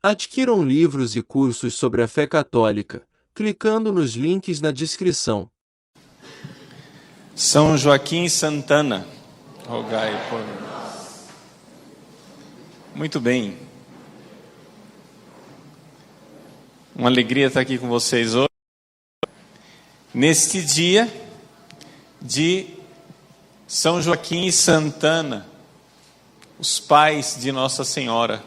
Adquiram livros e cursos sobre a fé católica, clicando nos links na descrição. São Joaquim Santana, rogai por nós. Muito bem. Uma alegria estar aqui com vocês hoje, neste dia de São Joaquim e Santana, os pais de Nossa Senhora.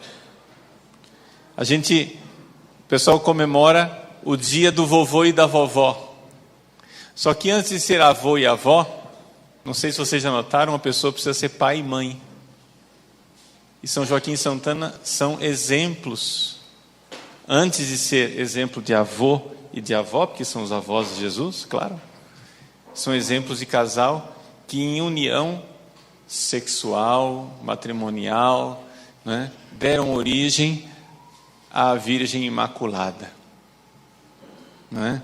O pessoal comemora o dia do vovô e da vovó. Só que antes de ser avô e avó, não sei se vocês já notaram, uma pessoa precisa ser pai e mãe. E São Joaquim e Santana são exemplos, antes de ser exemplo de avô e de avó, porque são os avós de Jesus, claro, são exemplos de casal que em união sexual, matrimonial, né, deram origem à Virgem Imaculada. Né?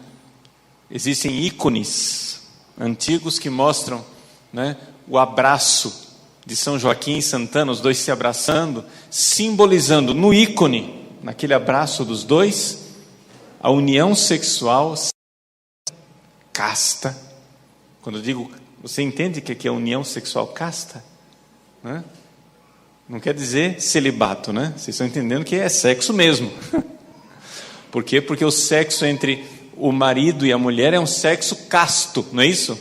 Existem ícones antigos que mostram, né, o abraço de São Joaquim e Santana, os dois se abraçando, simbolizando no ícone, naquele abraço dos dois, a união sexual casta. Quando eu digo, você entende o que é união sexual casta? Né? Não quer dizer celibato, né? Vocês estão entendendo que é sexo mesmo. Por quê? Porque o sexo entre o marido e a mulher é um sexo casto, não é isso?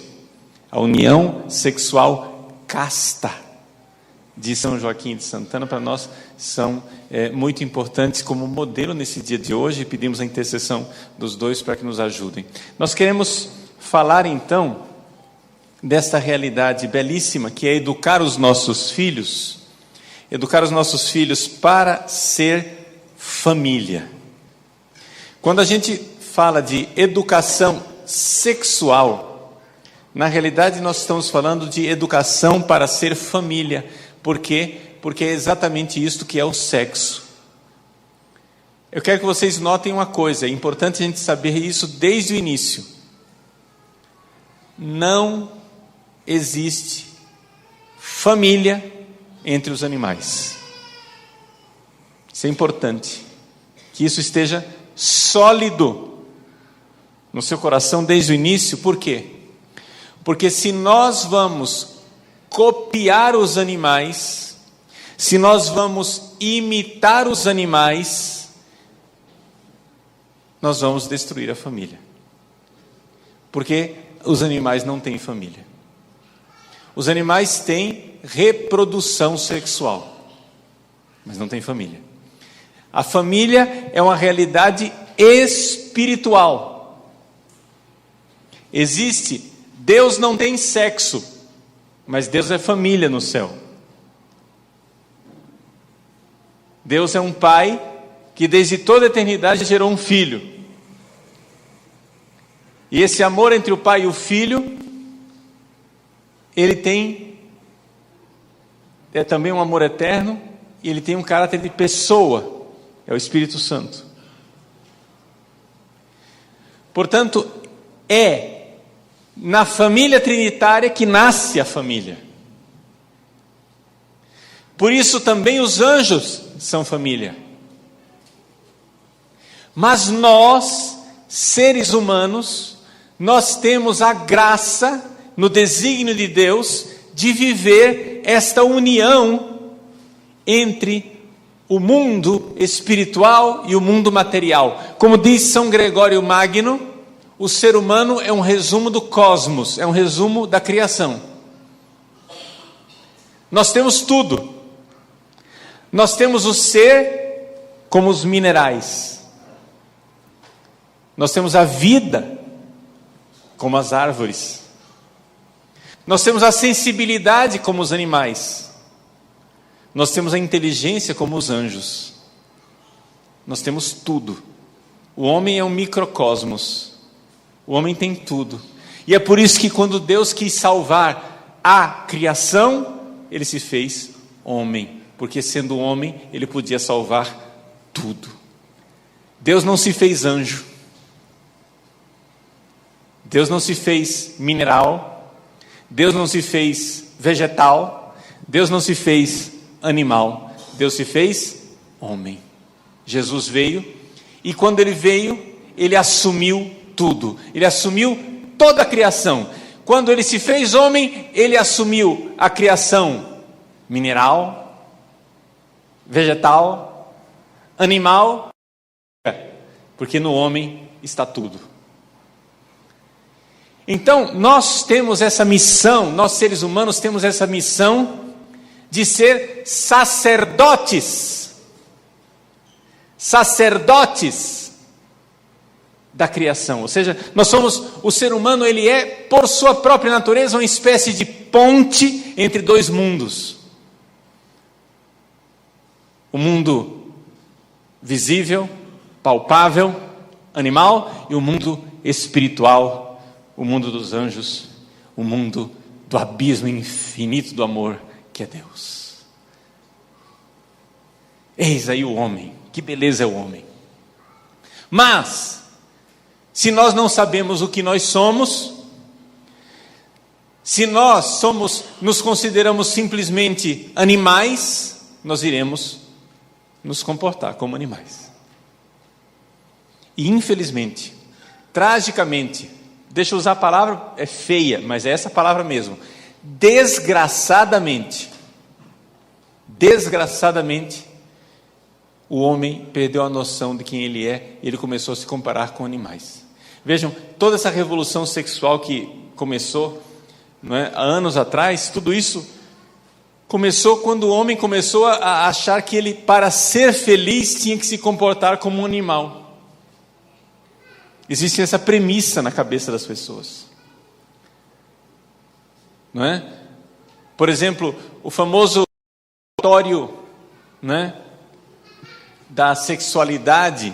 A união sexual casta de São Joaquim de Santana para nós são muito importantes como modelo nesse dia de hoje, e pedimos a intercessão dos dois para que nos ajudem. Nós queremos falar então desta realidade belíssima que é educar os nossos filhos para ser família. Quando a gente fala de educação sexual, na realidade nós estamos falando de educação para ser família. Por quê? Porque é exatamente isto que é o sexo. Eu quero que vocês notem uma coisa, é importante a gente saber isso desde o início. Não existe família entre os animais. Isso é importante, que isso esteja sólido no seu coração desde o início. Por quê? Porque se nós vamos copiar os animais, se nós vamos imitar os animais, nós vamos destruir a família. Porque os animais não têm família. Os animais têm reprodução sexual, mas não têm família. A família é uma realidade espiritual. Deus não tem sexo, mas Deus é família no céu. Deus é um pai que desde toda a eternidade gerou um filho. E esse amor entre o pai e o filho, ele é também um amor eterno, e ele tem um caráter de pessoa, é o Espírito Santo. Portanto, é na família trinitária que nasce a família. Por isso também os anjos são família. Mas nós, seres humanos, nós temos a graça, no desígnio de Deus, de viver esta união entre o mundo espiritual e o mundo material. Como diz São Gregório Magno, o ser humano é um resumo do cosmos, é um resumo da criação. Nós temos tudo. Nós temos o ser como os minerais. Nós temos a vida como as árvores. Nós temos a sensibilidade como os animais. Nós temos a inteligência como os anjos. Nós temos tudo. O homem é um microcosmos. O homem tem tudo. E é por isso que quando Deus quis salvar a criação, Ele se fez homem. Porque sendo homem, Ele podia salvar tudo. Deus não se fez anjo. Deus não se fez mineral. Deus não se fez vegetal. Deus não se fez animal. Deus se fez homem. Jesus veio, e quando ele veio, ele assumiu tudo. Ele assumiu toda a criação. Quando ele se fez homem, ele assumiu a criação mineral, vegetal, animal, porque no homem está tudo. Então, nós temos essa missão, nós seres humanos temos essa missão de ser sacerdotes da criação. Ou seja, nós somos, o ser humano, ele é, por sua própria natureza, uma espécie de ponte entre dois mundos. O mundo visível, palpável, animal, e o mundo espiritual, o mundo dos anjos, o mundo do abismo infinito do amor, que é Deus. Eis aí o homem, que beleza é o homem. Mas, se nós não sabemos o que nós somos, se nós nos consideramos simplesmente animais, nós iremos nos comportar como animais. E infelizmente, tragicamente, deixa eu usar a palavra, é feia, mas é essa palavra mesmo, desgraçadamente, o homem perdeu a noção de quem ele é, e ele começou a se comparar com animais. Vejam, toda essa revolução sexual que começou, não é, há anos atrás, tudo isso começou quando o homem começou a achar que ele, para ser feliz, tinha que se comportar como um animal. Existe essa premissa na cabeça das pessoas, não é? Por exemplo, o famoso relatório, né, da sexualidade,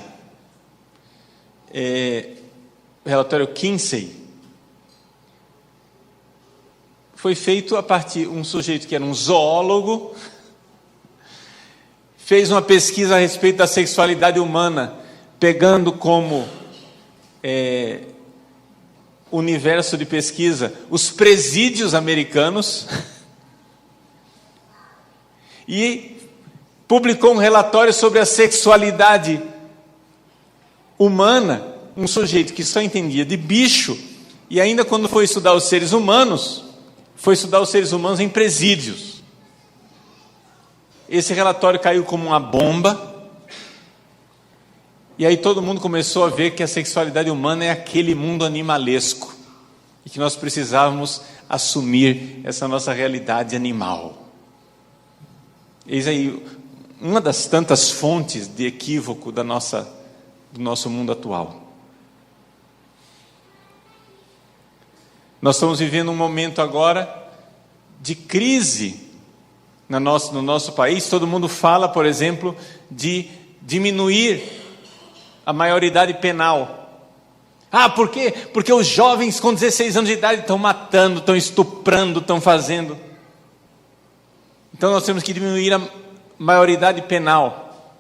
o relatório Kinsey, foi feito a partir de um sujeito que era um zoólogo, fez uma pesquisa a respeito da sexualidade humana, pegando como universo de pesquisa os presídios americanos, e publicou um relatório sobre a sexualidade humana, um sujeito que só entendia de bicho, e ainda quando foi estudar os seres humanos, foi estudar os seres humanos em presídios. Esse relatório caiu como uma bomba, e aí todo mundo começou a ver que a sexualidade humana é aquele mundo animalesco, e que nós precisávamos assumir essa nossa realidade animal. Eis aí uma das tantas fontes de equívoco do nosso mundo atual. Nós estamos vivendo um momento agora de crise no nosso país. Todo mundo fala, por exemplo, de diminuir a maioridade penal. Por quê? Porque os jovens com 16 anos de idade estão matando, estão estuprando, estão fazendo. Então nós temos que diminuir a maioridade penal.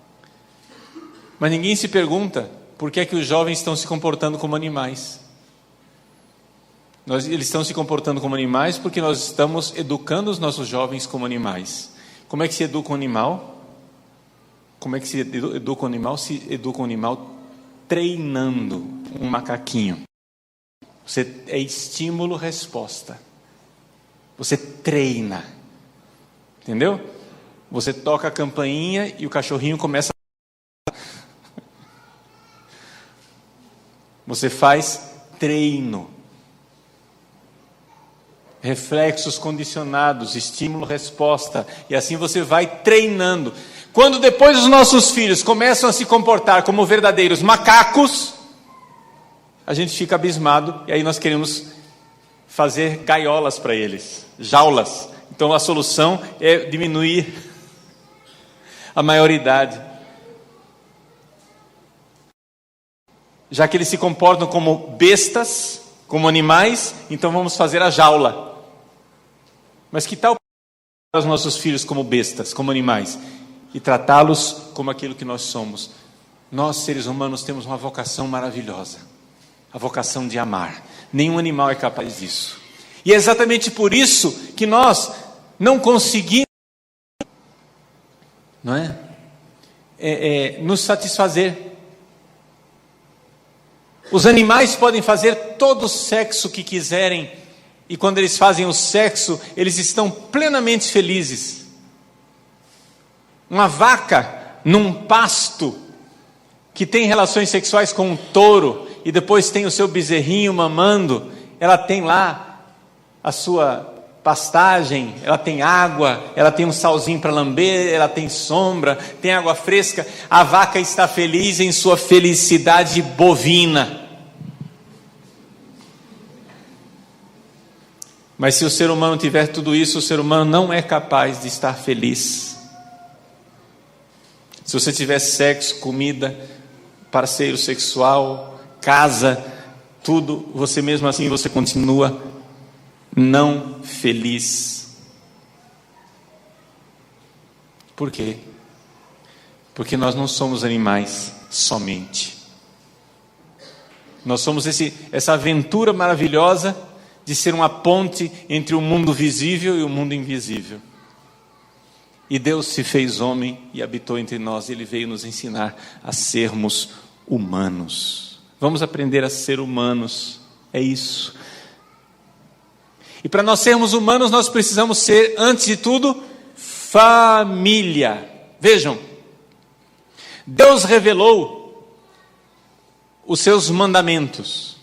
Mas ninguém se pergunta por que é que os jovens estão se comportando como animais. Eles estão se comportando como animais porque nós estamos educando os nossos jovens como animais. Como é que se educa um animal? Como é que se educa um animal? Se educa um animal treinando um macaquinho. Você é estímulo-resposta. Você treina. Entendeu? Você toca a campainha e o cachorrinho começa a... Você faz treino. Reflexos condicionados, estímulo-resposta. E assim você vai treinando. Quando depois os nossos filhos começam a se comportar como verdadeiros macacos, a gente fica abismado, e aí nós queremos fazer gaiolas para eles, jaulas. Então a solução é diminuir a maioridade. Já que eles se comportam como bestas, como animais, então vamos fazer a jaula. Mas que tal os nossos filhos como bestas, como animais, e tratá-los como aquilo que nós somos? Nós, seres humanos, temos uma vocação maravilhosa, a vocação de amar. Nenhum animal é capaz disso. E é exatamente por isso que nós não conseguimos, não é? nos satisfazer. Os animais podem fazer todo o sexo que quiserem, e quando eles fazem o sexo, eles estão plenamente felizes. Uma vaca num pasto, que tem relações sexuais com um touro, e depois tem o seu bezerrinho mamando, ela tem lá a sua pastagem, ela tem água, ela tem um salzinho para lamber, ela tem sombra, tem água fresca. A vaca está feliz em sua felicidade bovina. Mas se o ser humano tiver tudo isso, o ser humano não é capaz de estar feliz. Se você tiver sexo, comida, parceiro sexual, casa, tudo, você mesmo assim, você continua não feliz. Por quê? Porque nós não somos animais somente. Nós somos essa aventura maravilhosa de ser uma ponte entre o mundo visível e o mundo invisível. E Deus se fez homem e habitou entre nós. Ele veio nos ensinar a sermos humanos. Vamos aprender a ser humanos. É isso. E para nós sermos humanos, nós precisamos ser, antes de tudo, família. Vejam, Deus revelou os seus mandamentos,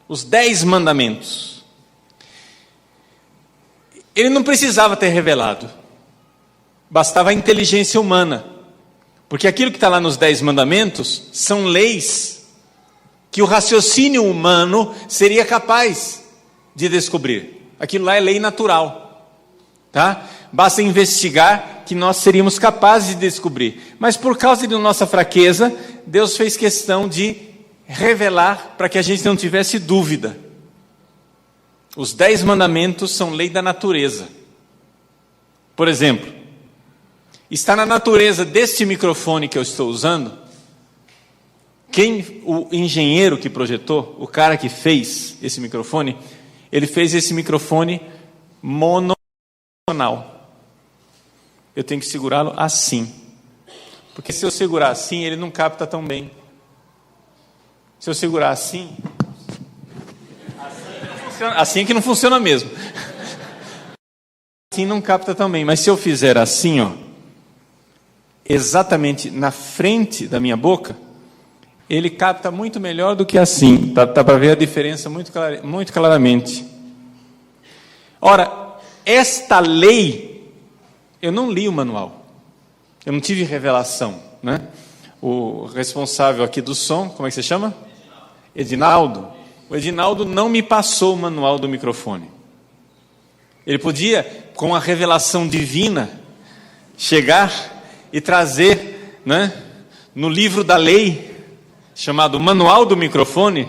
os 10 mandamentos. Ele não precisava ter revelado, bastava a inteligência humana, porque aquilo que está lá nos 10 mandamentos são leis que o raciocínio humano seria capaz de descobrir. Aquilo lá é lei natural, tá? Basta investigar que nós seríamos capazes de descobrir. Mas por causa de nossa fraqueza, Deus fez questão de revelar para que a gente não tivesse dúvida. Os 10 mandamentos são lei da natureza. Por exemplo, está na natureza deste microfone que eu estou usando. O engenheiro que projetou, o cara que fez esse microfone, ele fez esse microfone monodirecional. Eu tenho que segurá-lo assim, porque se eu segurar assim, ele não capta tão bem. Se eu segurar assim é que não funciona mesmo. Assim não capta tão bem, mas se eu fizer assim, ó, exatamente na frente da minha boca, ele capta muito melhor do que assim. Dá para ver a diferença muito claramente. Ora, esta lei, eu não li o manual. Eu não tive revelação, né? O responsável aqui do som, como é que você chama? Edinaldo. O Edinaldo não me passou o manual do microfone. Ele podia, com a revelação divina, chegar e trazer, né, no livro da lei, chamado Manual do Microfone,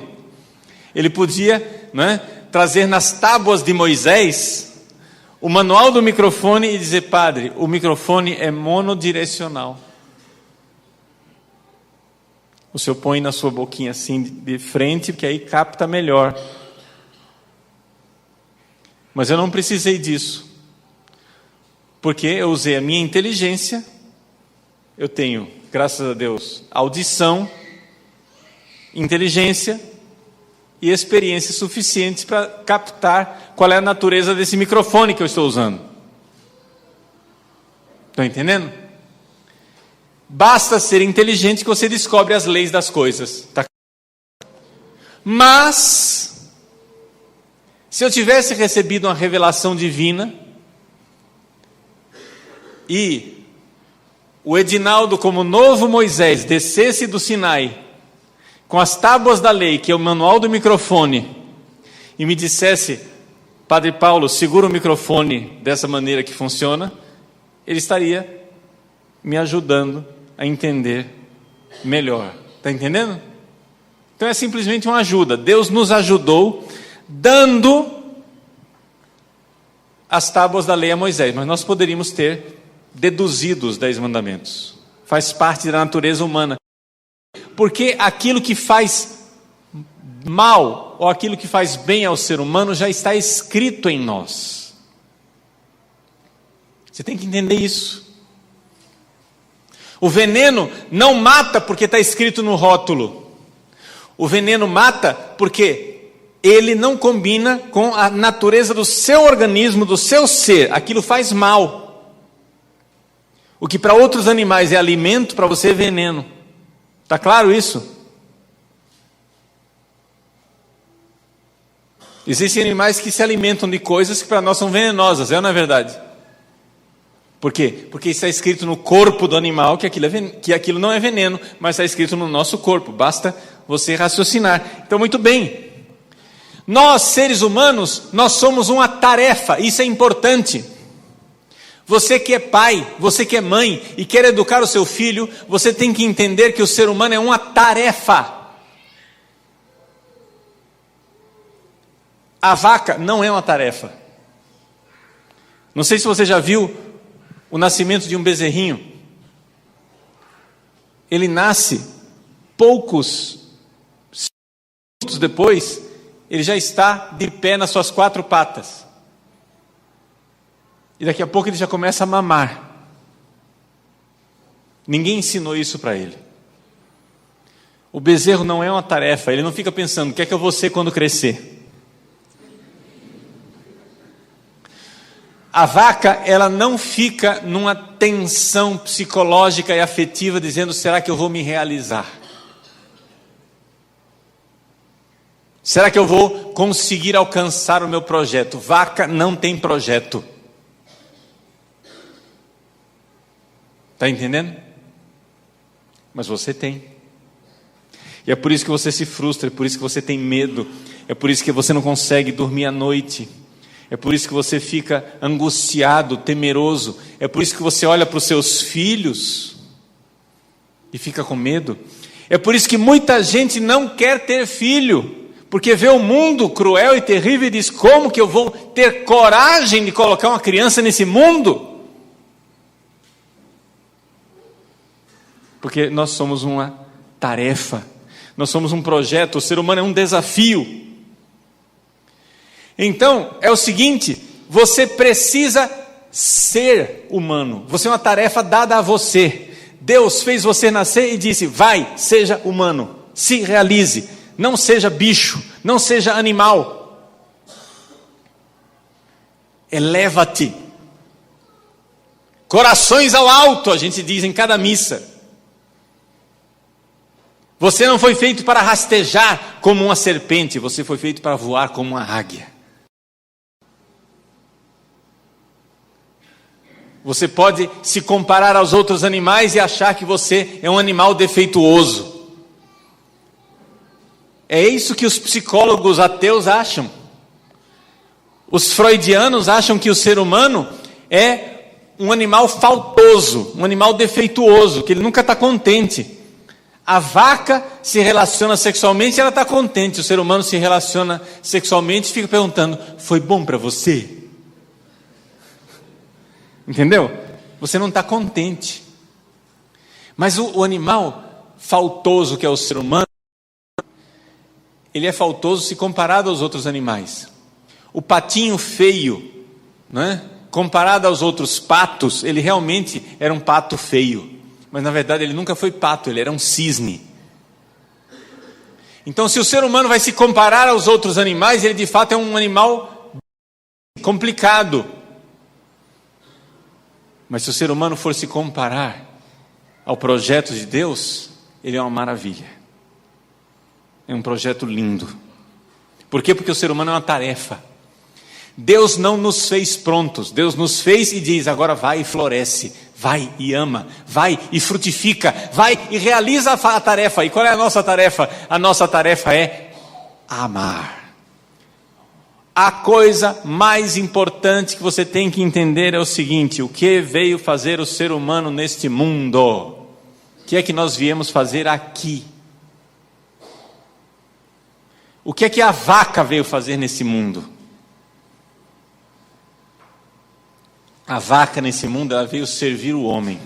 ele podia, né, trazer nas tábuas de Moisés o manual do microfone e dizer: padre, o microfone é monodirecional. O senhor põe na sua boquinha assim de frente, porque aí capta melhor. Mas eu não precisei disso, porque eu usei a minha inteligência. Eu tenho, graças a Deus, audição, inteligência e experiência suficientes para captar qual é a natureza desse microfone que eu estou usando. Estão entendendo? Basta ser inteligente que você descobre as leis das coisas. Tá? Mas, se eu tivesse recebido uma revelação divina e o Edinaldo, como novo Moisés, descesse do Sinai com as tábuas da lei, que é o manual do microfone, e me dissesse: Padre Paulo, segura o microfone dessa maneira que funciona, ele estaria me ajudando a entender melhor. Está entendendo? Então é simplesmente uma ajuda. Deus nos ajudou dando as tábuas da lei a Moisés, mas nós poderíamos ter deduzido os 10 mandamentos. Faz parte da natureza humana. Porque aquilo que faz mal ou aquilo que faz bem ao ser humano já está escrito em nós. Você tem que entender isso. O veneno não mata porque está escrito no rótulo. O veneno mata porque ele não combina com a natureza do seu organismo, do seu ser. Aquilo faz mal. O que para outros animais é alimento, para você é veneno. Está claro isso? Existem animais que se alimentam de coisas que para nós são venenosas, não é verdade? Por quê? Porque está escrito no corpo do animal que aquilo não é veneno, mas está escrito no nosso corpo. Basta você raciocinar. Então, muito bem. Nós, seres humanos, nós somos uma tarefa. Isso é importante. Você que é pai, você que é mãe e quer educar o seu filho, você tem que entender que o ser humano é uma tarefa. A vaca não é uma tarefa. Não sei se você já viu o nascimento de um bezerrinho. Ele nasce poucos minutos depois, ele já está de pé nas suas 4 patas. E daqui a pouco ele já começa a mamar. Ninguém ensinou isso para ele. O bezerro não é uma tarefa, ele não fica pensando, o que é que eu vou ser quando crescer? A vaca, ela não fica numa tensão psicológica e afetiva, dizendo, será que eu vou me realizar? Será que eu vou conseguir alcançar o meu projeto? Vaca não tem projeto. Está entendendo? Mas você tem. E é por isso que você se frustra, é por isso que você tem medo, é por isso que você não consegue dormir à noite. É por isso que você fica angustiado, temeroso. É por isso que você olha para os seus filhos e fica com medo. É por isso que muita gente não quer ter filho, porque vê o mundo cruel e terrível e diz, como que eu vou ter coragem de colocar uma criança nesse mundo? Porque nós somos uma tarefa, nós somos um projeto, o ser humano é um desafio. Então, é o seguinte, você precisa ser humano. Você é uma tarefa dada a você. Deus fez você nascer e disse, vai, seja humano, se realize, não seja bicho, não seja animal. Eleva-te. Corações ao alto, a gente diz em cada missa. Você não foi feito para rastejar como uma serpente, você foi feito para voar como uma águia. Você pode se comparar aos outros animais e achar que você é um animal defeituoso. É isso que os psicólogos ateus acham. Os freudianos acham que o ser humano é um animal faltoso, um animal defeituoso, que ele nunca está contente. A vaca se relaciona sexualmente e ela está contente. O ser humano se relaciona sexualmente e fica perguntando, foi bom para você? Entendeu? Você não está contente. Mas o animal faltoso que é o ser humano, ele é faltoso se comparado aos outros animais. O patinho feio, né? Comparado aos outros patos, ele realmente era um pato feio. Mas na verdade ele nunca foi pato, ele era um cisne. Então se o ser humano vai se comparar aos outros animais, ele de fato é um animal complicado. Mas se o ser humano for se comparar ao projeto de Deus, ele é uma maravilha. É um projeto lindo. Por quê? Porque o ser humano é uma tarefa. Deus não nos fez prontos. Deus nos fez e diz, agora vai e floresce. Vai e ama. Vai e frutifica. Vai e realiza a tarefa. E qual é a nossa tarefa? A nossa tarefa é amar. A coisa mais importante que você tem que entender é o seguinte, o que veio fazer o ser humano neste mundo? O que é que nós viemos fazer aqui? O que é que a vaca veio fazer nesse mundo? A vaca nesse mundo, ela veio servir o homem.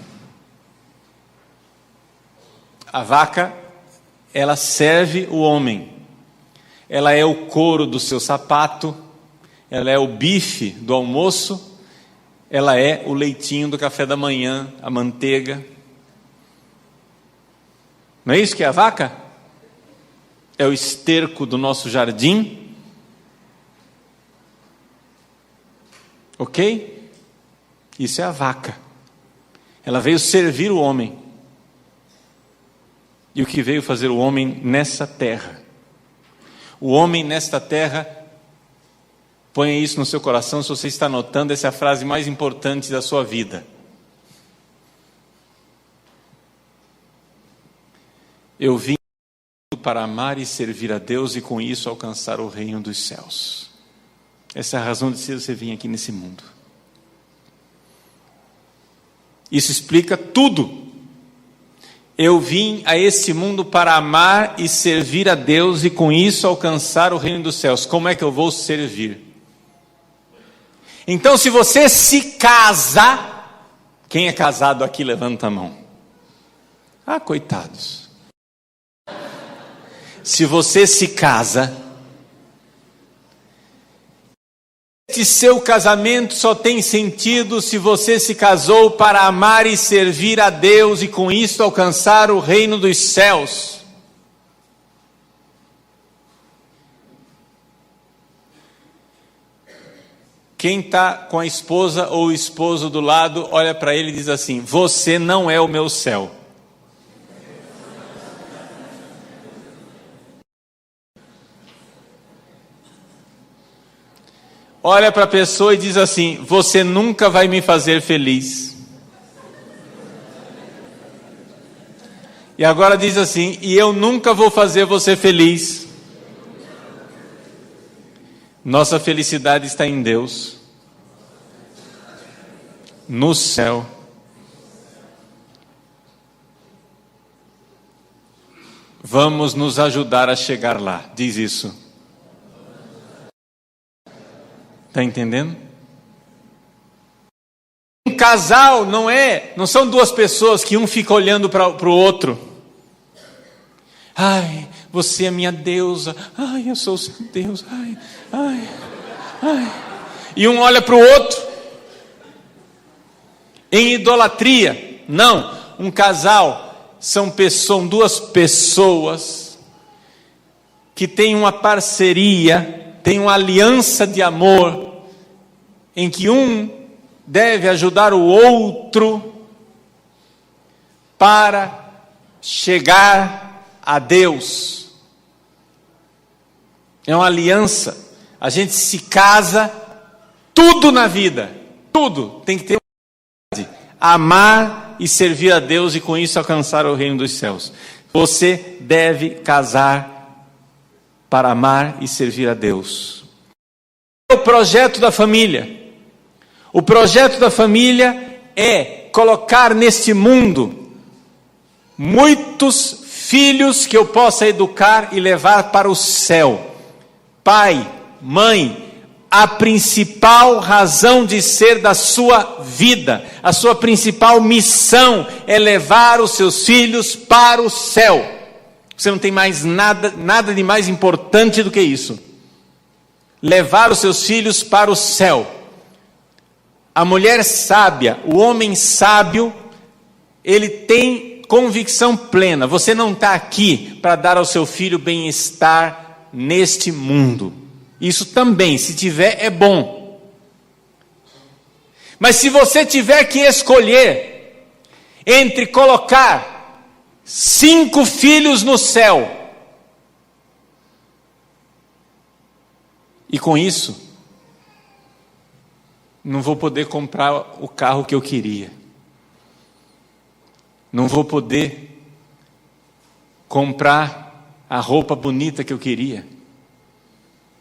A vaca, ela serve o homem. Ela é o couro do seu sapato, ela é o bife do almoço, ela é o leitinho do café da manhã, a manteiga. Não é isso que é a vaca? É o esterco do nosso jardim. Ok? Isso é a vaca. Ela veio servir o homem. E o que veio fazer o homem nessa terra? O homem nesta terra, ponha isso no seu coração, se você está anotando, essa é a frase mais importante da sua vida. Eu vim para amar e servir a Deus e com isso alcançar o reino dos céus. Essa é a razão de ser você vir aqui nesse mundo. Isso explica tudo. Eu vim a este mundo para amar e servir a Deus e com isso alcançar o reino dos céus. Como é que eu vou servir? Então, se você se casa, quem é casado aqui levanta a mão. Ah, coitados. Se você se casa, este seu casamento só tem sentido se você se casou para amar e servir a Deus e com isso alcançar o reino dos céus. Quem está com a esposa ou o esposo do lado, olha para ele e diz assim: você não é o meu céu. Olha para a pessoa e diz assim: você nunca vai me fazer feliz. E agora diz assim: e eu nunca vou fazer você feliz. Nossa felicidade está em Deus, no céu. Vamos nos ajudar a chegar lá. Diz isso. Está entendendo? Um casal não são duas pessoas que um fica olhando para o outro. Ai, você é minha deusa. Ai, eu sou o seu Deus. Ai, ai, ai. E um olha para o outro em idolatria. Não, um casal são duas pessoas que têm uma parceria, têm uma aliança de amor, em que um deve ajudar o outro para chegar a Deus. É uma aliança. A gente se casa, tudo na vida, tudo tem que ter amar e servir a Deus e com isso alcançar o reino dos céus. Você deve casar para amar e servir a Deus. O projeto da família. O projeto da família é colocar neste mundo muitos filhos que eu possa educar e levar para o céu. Pai, mãe, a principal razão de ser da sua vida, a sua principal missão é levar os seus filhos para o céu. Você não tem mais nada de mais importante do que isso. Levar os seus filhos para o céu. A mulher sábia, o homem sábio, ele tem convicção plena. Você não está aqui para dar ao seu filho bem-estar neste mundo. Isso também, se tiver, é bom. Mas se você tiver que escolher entre colocar 5 filhos no céu, e com isso não vou poder comprar o carro que eu queria, não vou poder comprar a roupa bonita que eu queria,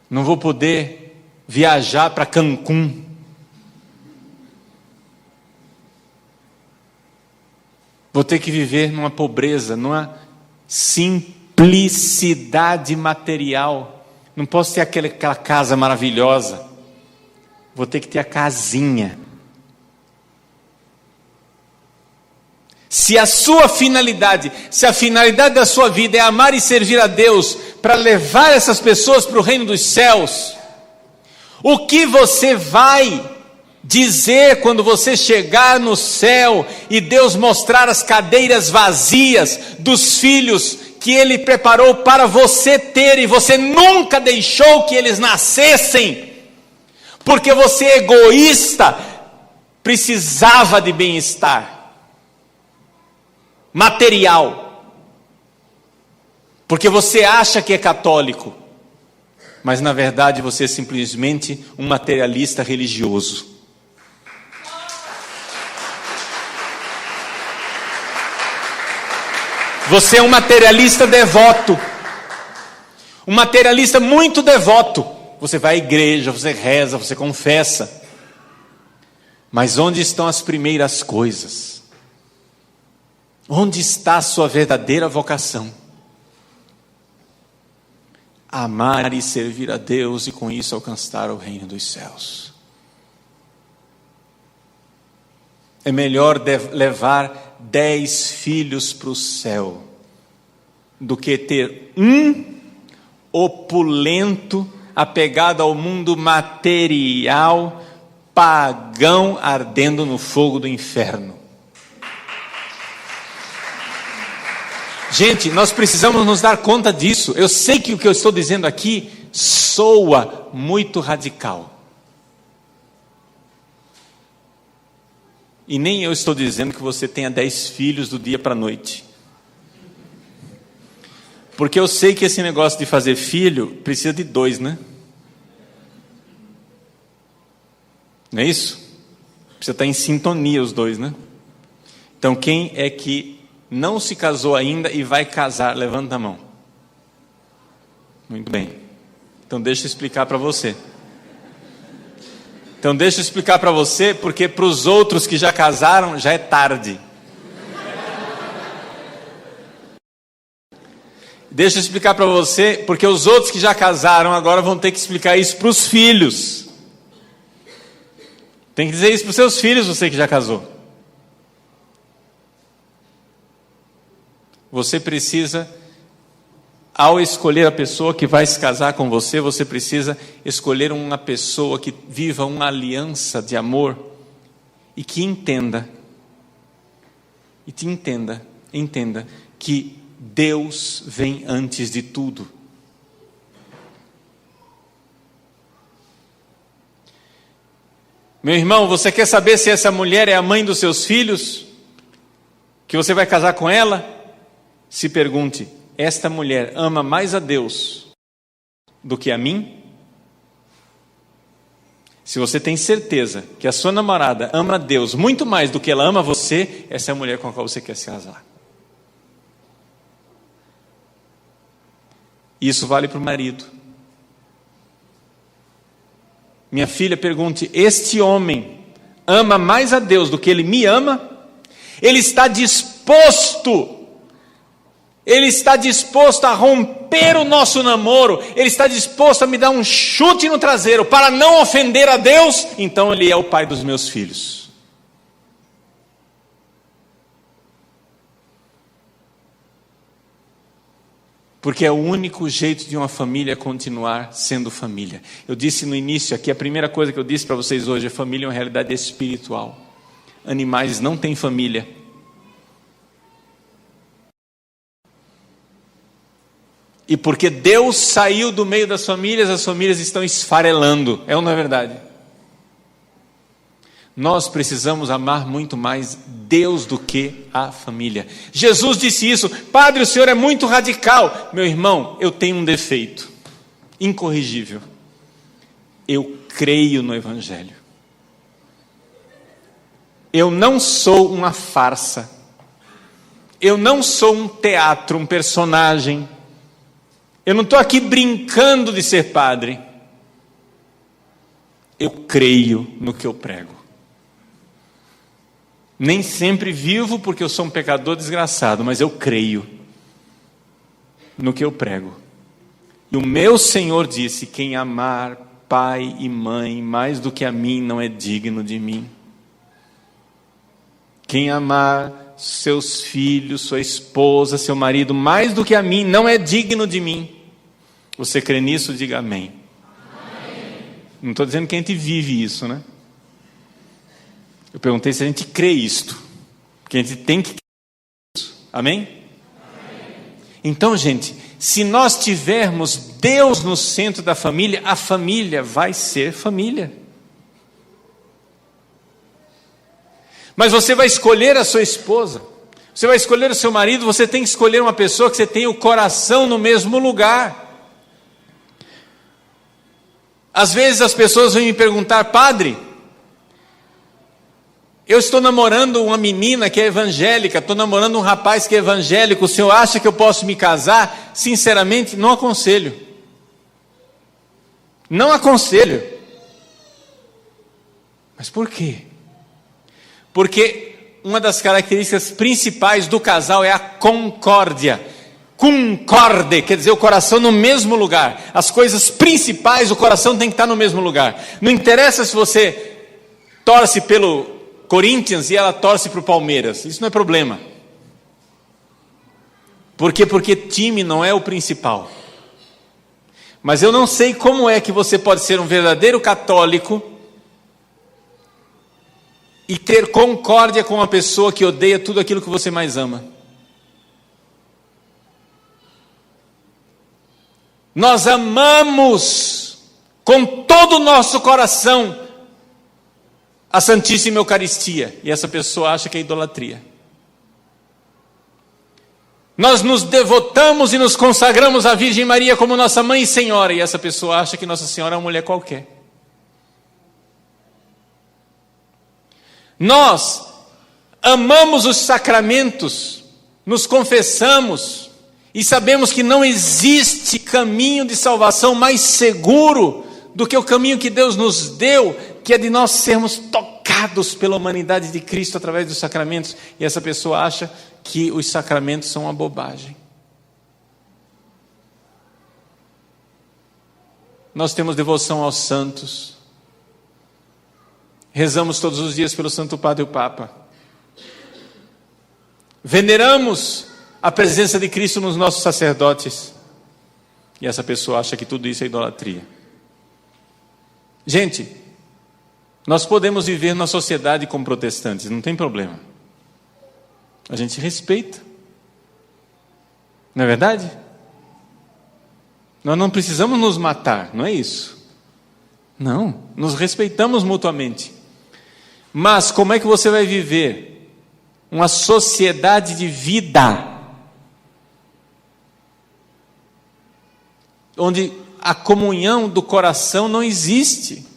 não vou poder viajar para Cancún, vou ter que viver numa pobreza, numa simplicidade material. Não posso ter aquela casa maravilhosa. Vou ter que ter a casinha. Se a finalidade da sua vida é amar e servir a Deus para levar essas pessoas para o reino dos céus, o que você vai dizer quando você chegar no céu e Deus mostrar as cadeiras vazias dos filhos que Ele preparou para você ter, e você nunca deixou que eles nascessem, porque você, egoísta, precisava de bem-estar material, porque você acha que é católico, mas na verdade você é simplesmente um materialista religioso. Você é um materialista devoto, um materialista muito devoto. Você vai à igreja, você reza, você confessa. Mas onde estão as primeiras coisas? Onde está a sua verdadeira vocação? Amar e servir a Deus e com isso alcançar o reino dos céus. É melhor levar 10 filhos para o céu do que ter um opulento, apegado ao mundo material, pagão, ardendo no fogo do inferno. Gente, nós precisamos nos dar conta disso. Eu sei que o que eu estou dizendo aqui soa muito radical. E nem eu estou dizendo que você tenha 10 filhos do dia para a noite. Porque eu sei que esse negócio de fazer filho precisa de 2, né? Não é isso? Precisa estar em sintonia os 2, né? Então quem é que não se casou ainda e vai casar? Levanta a mão. Muito bem. Então deixa eu explicar para você. Então deixa eu explicar para você, porque para os outros que já casaram, já é tarde. Deixa eu explicar para você, porque os outros que já casaram agora vão ter que explicar isso para os filhos. Tem que dizer isso para os seus filhos, você que já casou. Você precisa, ao escolher a pessoa que vai se casar com você, você precisa escolher uma pessoa que viva uma aliança de amor e que entenda que Deus vem antes de tudo. Meu irmão, você quer saber se essa mulher é a mãe dos seus filhos? Que você vai casar com ela? Se pergunte: esta mulher ama mais a Deus do que a mim? Se você tem certeza que a sua namorada ama a Deus muito mais do que ela ama você, essa é a mulher com a qual você quer se casar. Isso vale para o marido. Minha filha, pergunte: este homem ama mais a Deus do que ele me ama? Ele está disposto a romper o nosso namoro, ele está disposto a me dar um chute no traseiro para não ofender a Deus? Então ele é o pai dos meus filhos. Porque é o único jeito de uma família continuar sendo família. Eu disse no início aqui, a primeira coisa que eu disse para vocês hoje: a família é uma realidade espiritual. Animais não têm família. E porque Deus saiu do meio das famílias, as famílias estão esfarelando. É ou não é verdade? Nós precisamos amar muito mais Deus do que a família. Jesus disse isso. Padre, o senhor é muito radical. Meu irmão, eu tenho um defeito incorrigível. Eu creio no Evangelho. Eu não sou uma farsa. Eu não sou um teatro, um personagem. Eu não estou aqui brincando de ser padre. Eu creio no que eu prego. Nem sempre vivo porque eu sou um pecador desgraçado, mas eu creio no que eu prego. E o meu Senhor disse: quem amar pai e mãe mais do que a mim não é digno de mim. Quem amar seus filhos, sua esposa, seu marido mais do que a mim não é digno de mim. Você crê nisso? Diga amém. Amém. Não estou dizendo que a gente vive isso, né? Eu perguntei se a gente crê isto, porque a gente tem que crer isso. Amém? Amém. Então, gente, se nós tivermos Deus no centro da família, a família vai ser família. Mas você vai escolher a sua esposa, você vai escolher o seu marido, você tem que escolher uma pessoa que você tenha o coração no mesmo lugar. Às vezes as pessoas vêm me perguntar: padre, eu estou namorando uma menina que é evangélica, estou namorando um rapaz que é evangélico, o senhor acha que eu posso me casar? Sinceramente, não aconselho. Não aconselho. Mas por quê? Porque uma das características principais do casal é a concórdia. Concorde, quer dizer, o coração no mesmo lugar. As coisas principais, o coração tem que estar no mesmo lugar. Não interessa se você torce pelo Corinthians e ela torce para o Palmeiras. Isso não é problema. Por quê? Porque time não é o principal. Mas eu não sei como é que você pode ser um verdadeiro católico e ter concórdia com uma pessoa que odeia tudo aquilo que você mais ama. Nós amamos com todo o nosso coração a Santíssima Eucaristia, e essa pessoa acha que é idolatria. Nós nos devotamos e nos consagramos à Virgem Maria como nossa mãe e senhora, e essa pessoa acha que Nossa Senhora é uma mulher qualquer. Nós amamos os sacramentos, nos confessamos e sabemos que não existe caminho de salvação mais seguro do que o caminho que Deus nos deu, que é de nós sermos tocados pela humanidade de Cristo através dos sacramentos, e essa pessoa acha que os sacramentos são uma bobagem. Nós temos devoção aos santos, rezamos todos os dias pelo Santo Padre e o Papa, veneramos a presença de Cristo nos nossos sacerdotes, e essa pessoa acha que tudo isso é idolatria. Gente, nós podemos viver na sociedade como protestantes, não tem problema. A gente respeita. Não é verdade? Nós não precisamos nos matar, não é isso. Não, nos respeitamos mutuamente. Mas como é que você vai viver uma sociedade de vida onde a comunhão do coração não existe?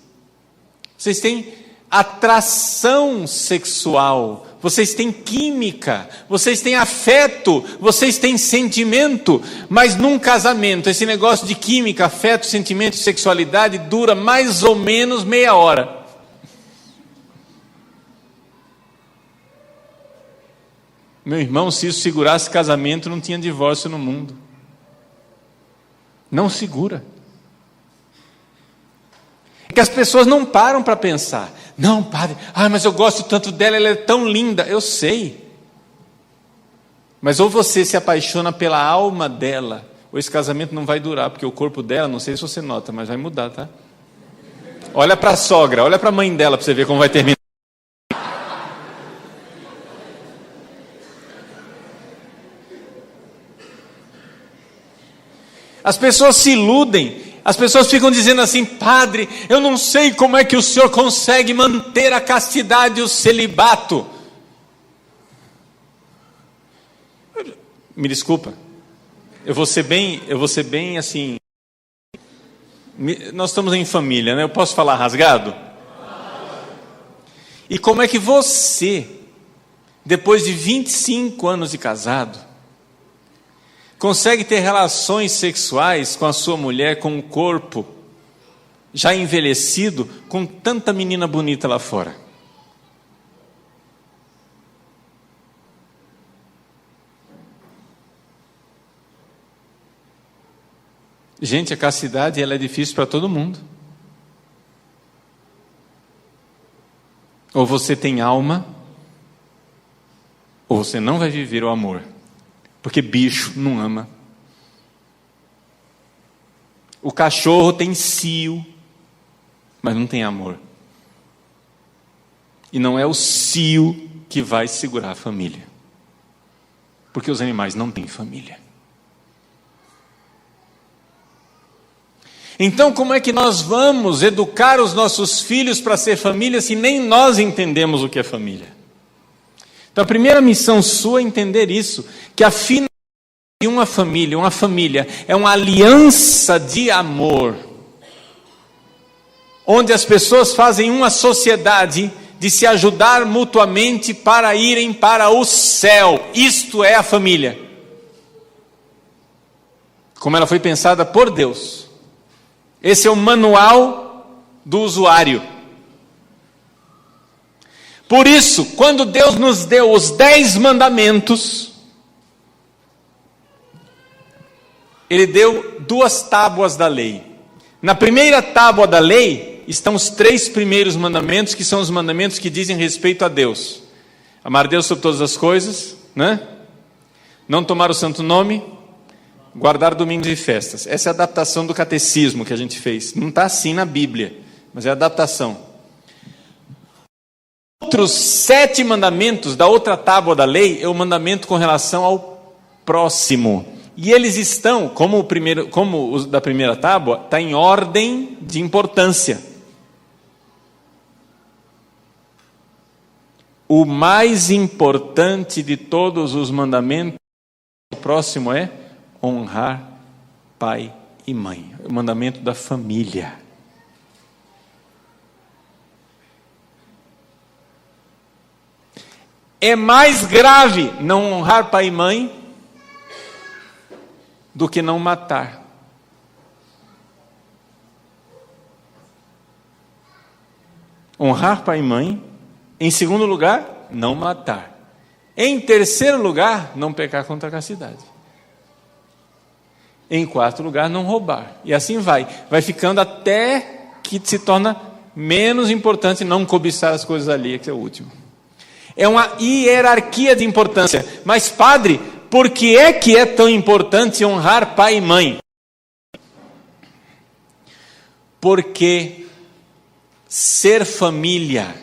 Vocês têm atração sexual, vocês têm química, vocês têm afeto, vocês têm sentimento, mas num casamento, esse negócio de química, afeto, sentimento e sexualidade dura mais ou menos meia hora. Meu irmão, se isso segurasse casamento, não tinha divórcio no mundo. Não segura. É que as pessoas não param para pensar. Não, padre, mas eu gosto tanto dela, ela é tão linda. Eu sei. Mas ou você se apaixona pela alma dela, ou esse casamento não vai durar, porque o corpo dela, não sei se você nota, mas vai mudar, tá? Olha para a sogra, olha para a mãe dela para você ver como vai terminar. As pessoas se iludem, as pessoas ficam dizendo assim: padre, eu não sei como é que o senhor consegue manter a castidade e o celibato. Me desculpa, eu vou ser bem assim, nós estamos em família, né? Eu posso falar rasgado? E como é que você, depois de 25 anos de casado, consegue ter relações sexuais com a sua mulher, com um corpo já envelhecido, com tanta menina bonita lá fora? Gente, a castidade ela é difícil para todo mundo. Ou você tem alma, ou você não vai viver o amor. Porque bicho não ama. O cachorro tem cio, mas não tem amor. E não é o cio que vai segurar a família. Porque os animais não têm família. Então, como é que nós vamos educar os nossos filhos para ser família se nem nós entendemos o que é família? Então, a primeira missão sua é entender isso, que a finalidade de uma família é uma aliança de amor, onde as pessoas fazem uma sociedade de se ajudar mutuamente para irem para o céu. Isto é a família, como ela foi pensada por Deus. Esse é o manual do usuário. Por isso, quando Deus nos deu os 10 mandamentos, Ele deu 2 tábuas da lei. Na primeira tábua da lei estão os 3 primeiros mandamentos, que são os mandamentos que dizem respeito a Deus. Amar Deus sobre todas as coisas, né? Não tomar o santo nome, guardar domingos e festas. Essa é a adaptação do catecismo que a gente fez. Não está assim na Bíblia, mas é a adaptação. Outros 7 mandamentos da outra tábua da lei é o mandamento com relação ao próximo. E eles estão, como o da primeira tábua, está em ordem de importância. O mais importante de todos os mandamentos, o próximo é honrar pai e mãe. O mandamento da família. É mais grave não honrar pai e mãe do que não matar. Honrar pai e mãe. Em segundo lugar, não matar. Em terceiro lugar, não pecar contra a castidade. Em quarto lugar, não roubar. E assim vai. Vai ficando até que se torna menos importante não cobiçar as coisas alheias, que é o último. É uma hierarquia de importância. Mas, padre, por que é tão importante honrar pai e mãe? Porque ser família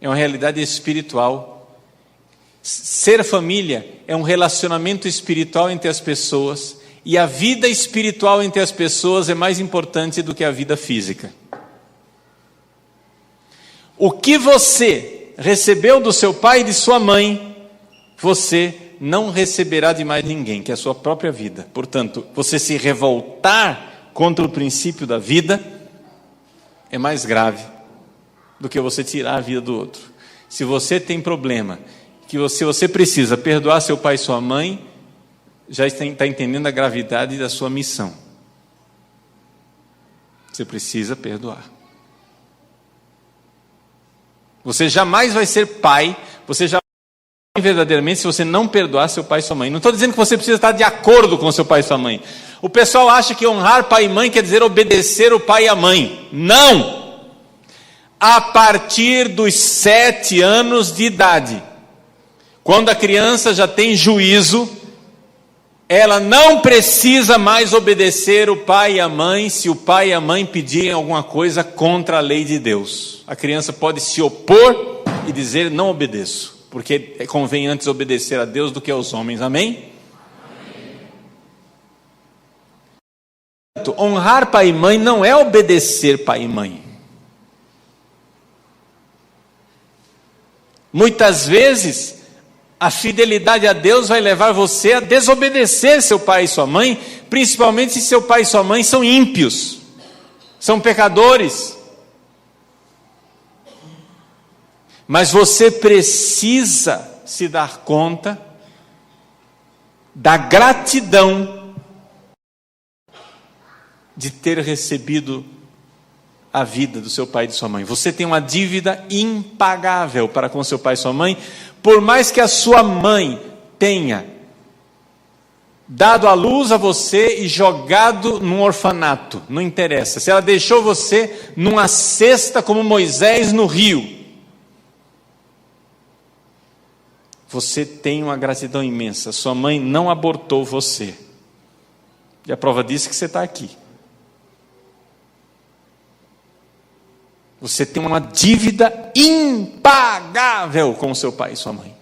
é uma realidade espiritual. Ser família é um relacionamento espiritual entre as pessoas, e a vida espiritual entre as pessoas é mais importante do que a vida física. O que você recebeu do seu pai e de sua mãe, você não receberá de mais ninguém, que é a sua própria vida. Portanto, você se revoltar contra o princípio da vida é mais grave do que você tirar a vida do outro. Se você tem problema, se você precisa perdoar seu pai e sua mãe, já está entendendo a gravidade da sua missão. Você precisa perdoar. Você jamais vai ser pai, você jamais vai verdadeiramente se você não perdoar seu pai e sua mãe. Não estou dizendo que você precisa estar de acordo com seu pai e sua mãe. O pessoal acha que honrar pai e mãe quer dizer obedecer o pai e a mãe. Não! A partir dos 7 anos de idade, quando a criança já tem juízo, ela não precisa mais obedecer o pai e a mãe se o pai e a mãe pedirem alguma coisa contra a lei de Deus. A criança pode se opor e dizer: não obedeço, porque convém antes obedecer a Deus do que aos homens. Amém? Honrar pai e mãe não é obedecer pai e mãe. Muitas vezes, a fidelidade a Deus vai levar você a desobedecer seu pai e sua mãe, principalmente se seu pai e sua mãe são ímpios, são pecadores. Mas você precisa se dar conta da gratidão de ter recebido a vida do seu pai e de sua mãe. Você tem uma dívida impagável para com seu pai e sua mãe, por mais que a sua mãe tenha dado a luz a você e jogado num orfanato, não interessa. Se ela deixou você numa cesta como Moisés no rio, você tem uma gratidão imensa. Sua mãe não abortou você. E a prova disso é que você está aqui. Você tem uma dívida impagável com o seu pai e sua mãe.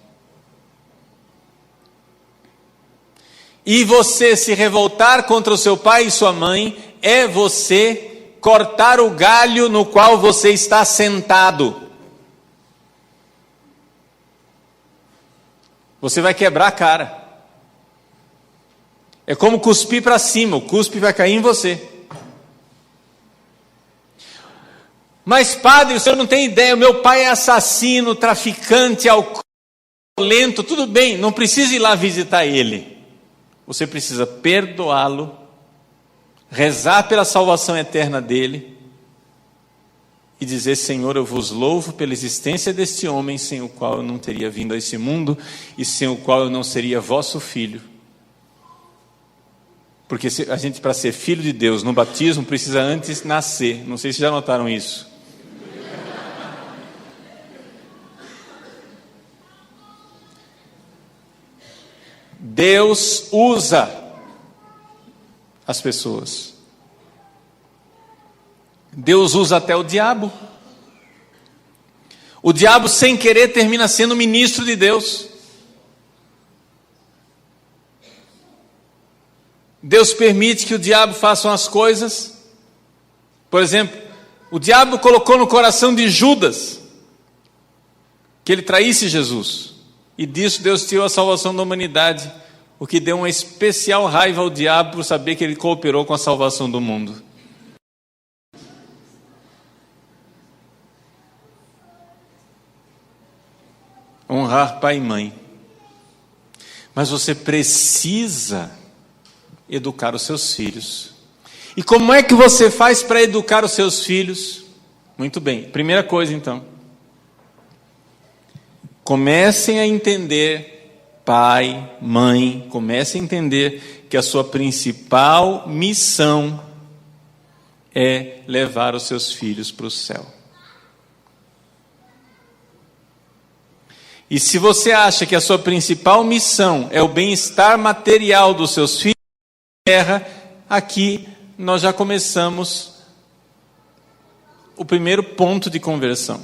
E você se revoltar contra o seu pai e sua mãe é você cortar o galho no qual você está sentado. Você vai quebrar a cara. É como cuspir para cima, o cuspe vai cair em você. Mas padre, o senhor não tem ideia, o meu pai é assassino, traficante, alcoólatra, tudo bem, não precisa ir lá visitar ele. Você precisa perdoá-lo, rezar pela salvação eterna dele e dizer: Senhor, eu vos louvo pela existência deste homem, sem o qual eu não teria vindo a esse mundo e sem o qual eu não seria vosso filho. Porque a gente, para ser filho de Deus no batismo, precisa antes nascer. Não sei se já notaram isso. Deus usa as pessoas. Deus usa até o diabo. O diabo, sem querer, termina sendo ministro de Deus. Deus permite que o diabo faça umas coisas. Por exemplo, o diabo colocou no coração de Judas que ele traísse Jesus. E disso Deus tirou a salvação da humanidade, o que deu uma especial raiva ao diabo por saber que ele cooperou com a salvação do mundo. Honrar pai e mãe. Mas você precisa educar os seus filhos. E como é que você faz para educar os seus filhos? Muito bem, primeira coisa então. Comecem a entender, pai, mãe, comecem a entender que a sua principal missão é levar os seus filhos para o céu. E se você acha que a sua principal missão é o bem-estar material dos seus filhos na terra, aqui nós já começamos o primeiro ponto de conversão.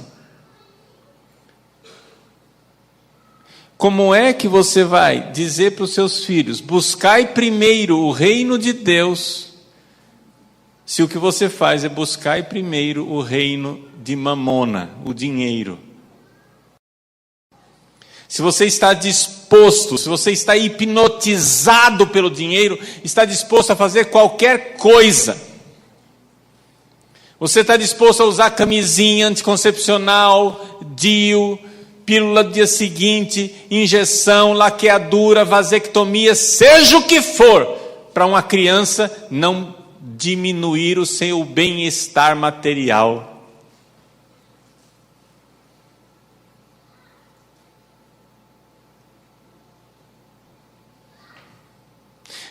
Como é que você vai dizer para os seus filhos: buscai primeiro o reino de Deus, se o que você faz é buscai primeiro o reino de mamona, o dinheiro? Se você está disposto, se você está hipnotizado pelo dinheiro, está disposto a fazer qualquer coisa. Você está disposto a usar camisinha anticoncepcional, DIU, pílula do dia seguinte, injeção, laqueadura, vasectomia, seja o que for, para uma criança não diminuir o seu bem-estar material.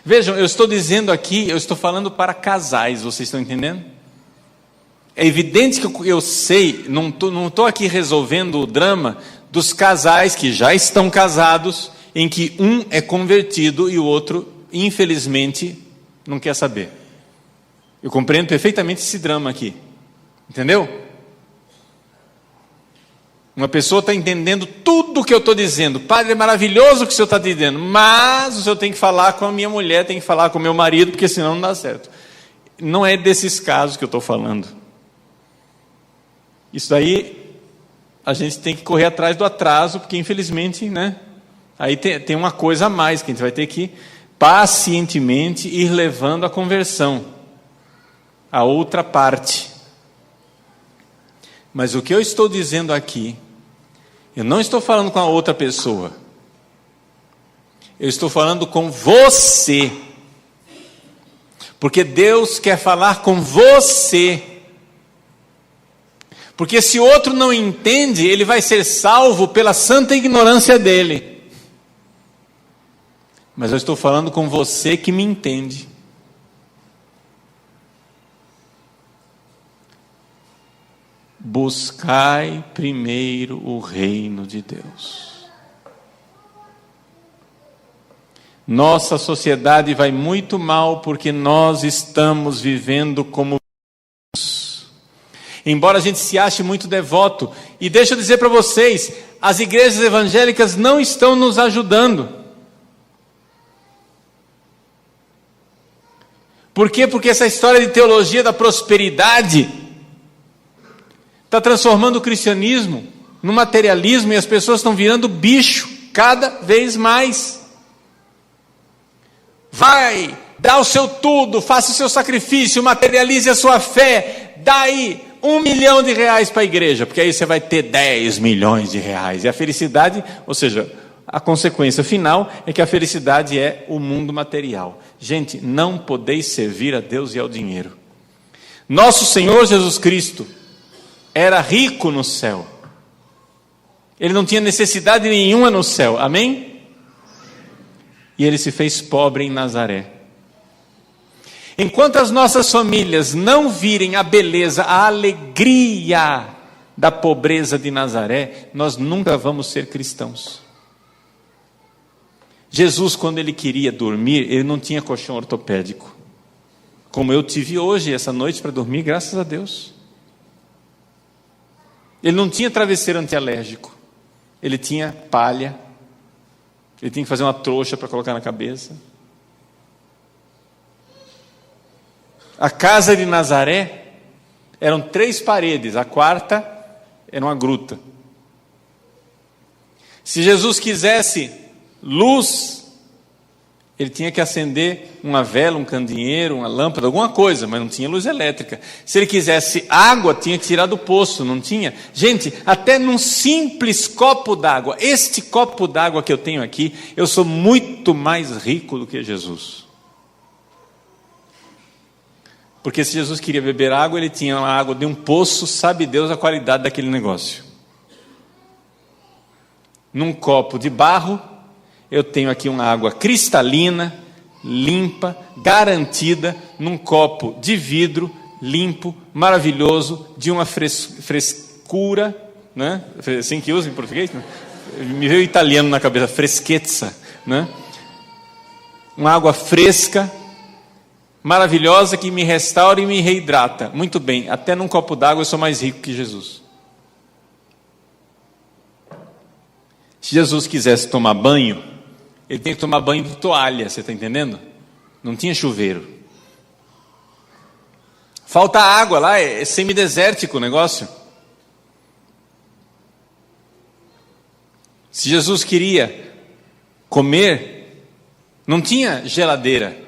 Vejam, eu estou dizendo aqui, eu estou falando para casais, vocês estão entendendo? É evidente que eu sei, não estou aqui resolvendo o drama dos casais que já estão casados, em que um é convertido e o outro, infelizmente, não quer saber. Eu compreendo perfeitamente esse drama aqui, entendeu? Uma pessoa está entendendo tudo o que eu estou dizendo. Padre, é maravilhoso o que o senhor está dizendo, mas o senhor tem que falar com a minha mulher, tem que falar com o meu marido, porque senão não dá certo. Não é desses casos que eu estou falando. Isso daí, a gente tem que correr atrás do atraso, porque infelizmente, né? Aí tem uma coisa a mais, que a gente vai ter que pacientemente ir levando a conversão, a outra parte. Mas o que eu estou dizendo aqui, eu não estou falando com a outra pessoa. Eu estou falando com você. Porque Deus quer falar com você. Porque se o outro não entende, ele vai ser salvo pela santa ignorância dele. Mas eu estou falando com você que me entende. Buscai primeiro o reino de Deus. Nossa sociedade vai muito mal porque nós estamos vivendo como Embora a gente se ache muito devoto. E deixa eu dizer para vocês, as igrejas evangélicas não estão nos ajudando. Por quê? Porque essa história de teologia da prosperidade está transformando o cristianismo no materialismo e as pessoas estão virando bicho cada vez mais. Vai, dá o seu tudo, faça o seu sacrifício, materialize a sua fé, dá aí R$1 milhão para a igreja, porque aí você vai ter 10 milhões de reais. E a felicidade, ou seja, a consequência final é que a felicidade é o mundo material. Gente, não podeis servir a Deus e ao dinheiro. Nosso Senhor Jesus Cristo era rico no céu. Ele não tinha necessidade nenhuma no céu, amém? E ele se fez pobre em Nazaré. Enquanto as nossas famílias não virem a beleza, a alegria da pobreza de Nazaré, nós nunca vamos ser cristãos. Jesus, quando ele queria dormir, ele não tinha colchão ortopédico, como eu tive hoje, essa noite, para dormir, graças a Deus. Ele não tinha travesseiro antialérgico, ele tinha palha, ele tinha que fazer uma trouxa para colocar na cabeça. A casa de Nazaré eram 3 paredes, a 4ª era uma gruta. Se Jesus quisesse luz, ele tinha que acender uma vela, um candeeiro, uma lâmpada, alguma coisa, mas não tinha luz elétrica. Se ele quisesse água, tinha que tirar do poço, não tinha? Gente, até num simples copo d'água, este copo d'água que eu tenho aqui, eu sou muito mais rico do que Jesus. Porque se Jesus queria beber água, ele tinha a água de um poço, sabe Deus a qualidade daquele negócio. Num copo de barro, eu tenho aqui uma água cristalina, limpa, garantida, num copo de vidro, limpo, maravilhoso, de uma frescura, né? Assim que usa em português? Né? Me veio italiano na cabeça, freschezza, né? Uma água fresca, maravilhosa, que me restaura e me reidrata. Muito bem, até num copo d'água eu sou mais rico que Jesus. Se Jesus quisesse tomar banho, ele tem que tomar banho de toalha, você está entendendo? Não tinha chuveiro. Falta água lá, é semidesértico o negócio. Se Jesus queria comer, não tinha geladeira.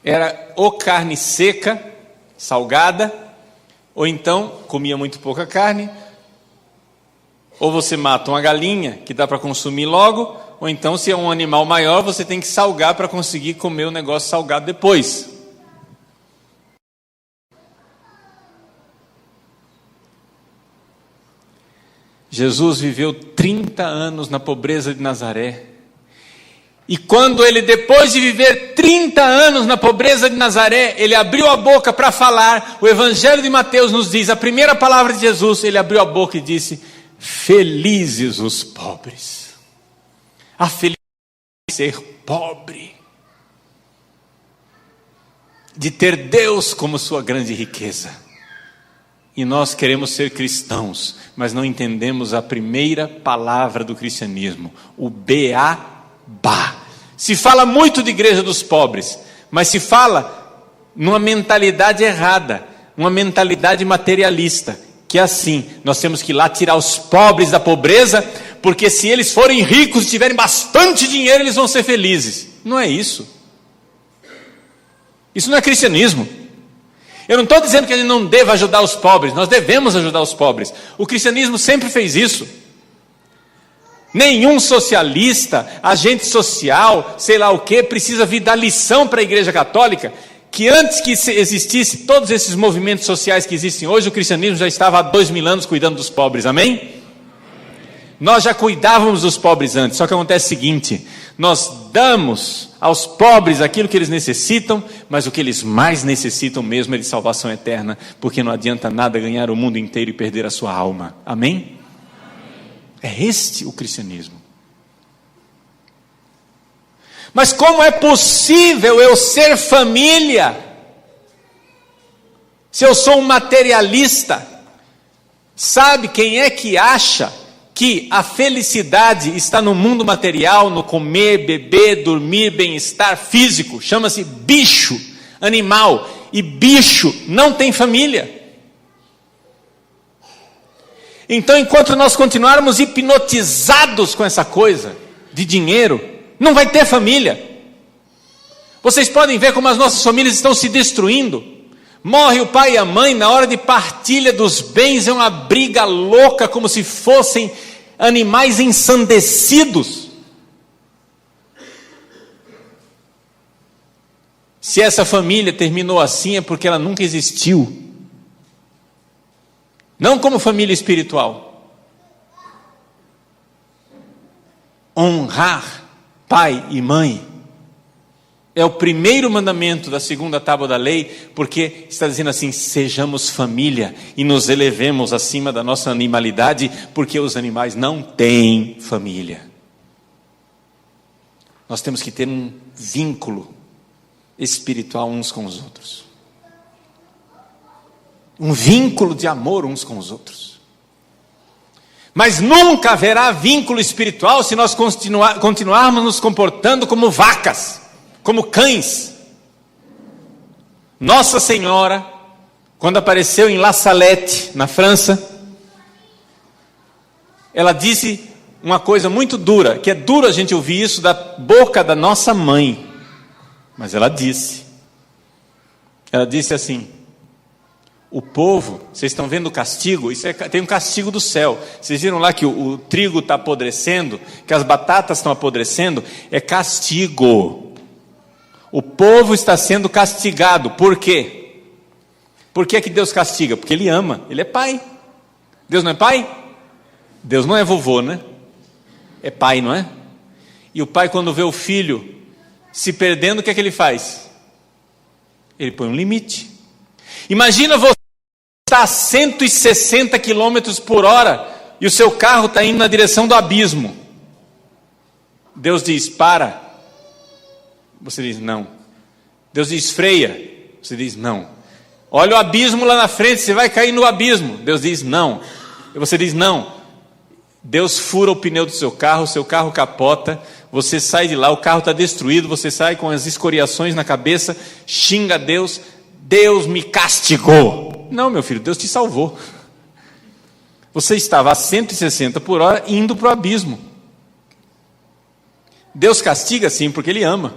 Era ou carne seca, salgada, ou então comia muito pouca carne, ou você mata uma galinha que dá para consumir logo, ou então se é um animal maior, você tem que salgar para conseguir comer o negócio salgado depois. Jesus viveu 30 anos na pobreza de Nazaré. E quando ele, depois de viver 30 anos na pobreza de Nazaré, ele abriu a boca para falar, o Evangelho de Mateus nos diz, a primeira palavra de Jesus, ele abriu a boca e disse, felizes os pobres. A felicidade de ser pobre, de ter Deus como sua grande riqueza. E nós queremos ser cristãos, mas não entendemos a primeira palavra do cristianismo, o beabá. Se fala muito de igreja dos pobres, mas se fala numa mentalidade errada, uma mentalidade materialista, que é assim, nós temos que ir lá tirar os pobres da pobreza, porque se eles forem ricos e tiverem bastante dinheiro, eles vão ser felizes. Não é isso. Isso não é cristianismo. Eu não estou dizendo que a gente não deva ajudar os pobres, nós devemos ajudar os pobres. O cristianismo sempre fez isso. Nenhum socialista, agente social, sei lá o que, precisa vir dar lição para a Igreja Católica, que antes que existisse todos esses movimentos sociais que existem hoje, o cristianismo já estava há 2000 anos cuidando dos pobres, amém? Nós já cuidávamos dos pobres antes, só que acontece o seguinte, nós damos aos pobres aquilo que eles necessitam, mas o que eles mais necessitam mesmo é de salvação eterna, porque não adianta nada ganhar o mundo inteiro e perder a sua alma, amém? É este o cristianismo. Mas como é possível eu ser família Se eu sou um materialista, sabe quem é que acha que a felicidade está no mundo material, no comer, beber, dormir, bem-estar físico? Chama-se bicho, animal, e bicho não tem família. Então, enquanto nós continuarmos hipnotizados com essa coisa de dinheiro, não vai ter família. Vocês podem ver como as nossas famílias estão se destruindo. Morre o pai e a mãe, na hora de partilha dos bens é uma briga louca, como se fossem animais ensandecidos. Se essa família terminou assim é porque ela nunca existiu. Não como família espiritual. Honrar pai e mãe é o primeiro mandamento da segunda tábua da lei, porque está dizendo assim: sejamos família e nos elevemos acima da nossa animalidade, porque os animais não têm família. Nós temos que ter um vínculo espiritual uns com os outros. Um vínculo de amor uns com os outros. Mas nunca haverá vínculo espiritual se nós continuarmos nos comportando como vacas, como cães. Nossa Senhora, quando apareceu em La Salette, na França, ela disse uma coisa muito dura, que é duro a gente ouvir isso da boca da nossa mãe, mas ela disse assim: o povo, vocês estão vendo o castigo? Tem um castigo do céu. Vocês viram lá que o trigo está apodrecendo, que as batatas estão apodrecendo? É castigo. O povo está sendo castigado. Por quê? Por que Deus castiga? Porque Ele ama, Ele é pai. Deus não é pai? Deus não é vovô, né? É pai, não é? E o pai, quando vê o filho se perdendo, o que é que ele faz? Ele põe um limite. Imagina você está a 160 km por hora e o seu carro está indo na direção do abismo. Deus diz: para. Você diz: não. Deus diz: freia. Você diz: não. Olha o abismo lá na frente, você vai cair no abismo. Deus diz: não. E você diz: não. Deus fura o pneu do seu carro capota, você sai de lá, o carro está destruído, você sai com as escoriações na cabeça, xinga Deus: Deus me castigou. Não, meu filho, Deus te salvou. Você estava a 160 por hora indo para o abismo. Deus castiga sim, porque Ele ama.